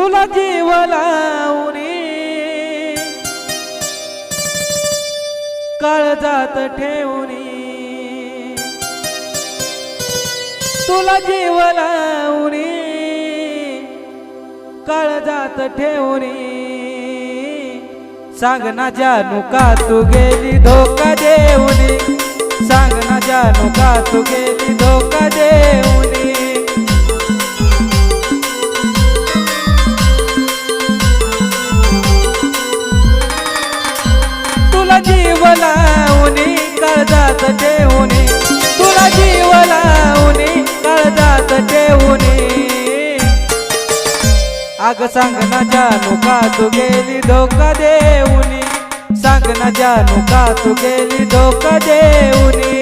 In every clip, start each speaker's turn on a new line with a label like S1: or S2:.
S1: तुला जीव लावणी काळजात ठेवणी तुला जीव लावणी काळजात ठेवणी सांग ना जानू का तू गेली धोका देऊनी सांग ना जानू का तू गेली धोका देऊनी तुला जीव लावणी काळजात ठेवणी तुला जीव लावणी काळजात ठेवणी अग सांग ना जानू का तू गेली धोका देऊनी सांग ना जानू का तू गेली धोका देऊनी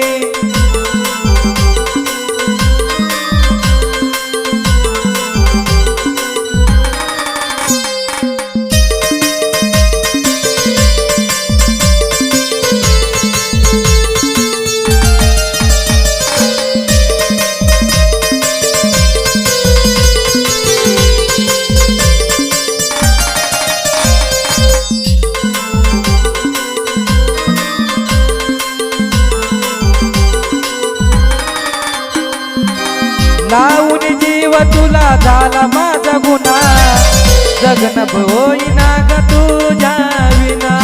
S1: लावून जीव तुला झाला माझा गुन्हा जगन होईना ग तुझ्या विना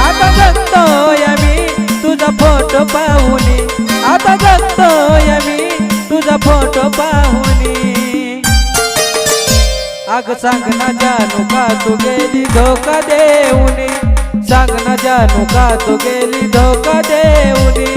S1: आता जगतोय मी तुझा फोटो पाहुनी आता जगतोय मी तुझा फोटो पाहुनी अग सांग ना जानू का तू गेली धोका देऊनी सांग ना जानू का तू गेली धोका देऊनी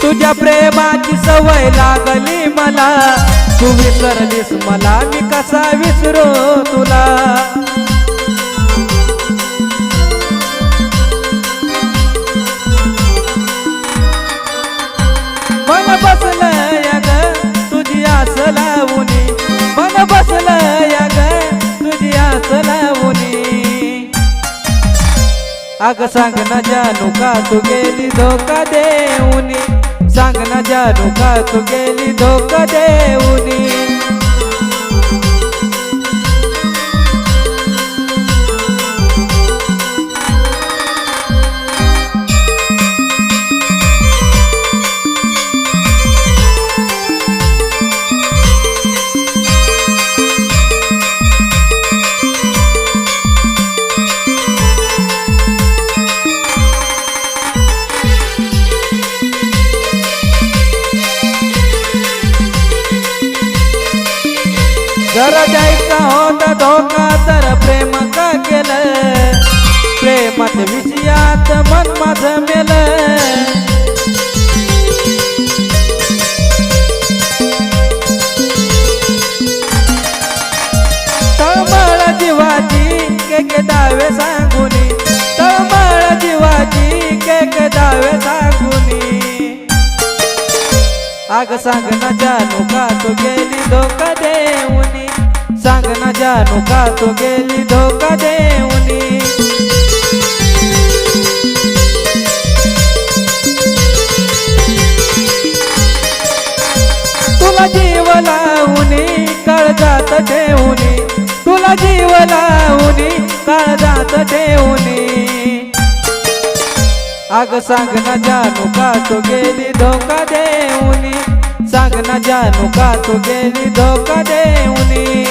S1: तुझ्या प्रेमाची सवय लागली मला तू विसरलीस मला मी कसा विसरू तुला मन बसलंय ग तुझी आस लावूनी मन बसलंय ग तुझी आस लावूनी अग सांग ना जानू का तू गेली धोका देऊनी सांग ना जानू का तू गेली धोका देऊनी जरा जायचा होता धोका तर प्रेम का केलं प्रेमात विषयात मन माझं मेलं तळमळ जीवाची के दावे सांगुनी तळमळ जीवाची के दावे सांगुनी अग सांग ना जानू का तू गेली धोका देऊनी सांग ना जानू का तू गेली धोका देऊनी तुला जीव लावूनी काळजात ठेवूनी तुला जीव लावूनी काळजात ठेवूनी अग सांग ना जानू का तू गेली धोका देऊनी सांग ना जानू का तू गेली धोका देऊनी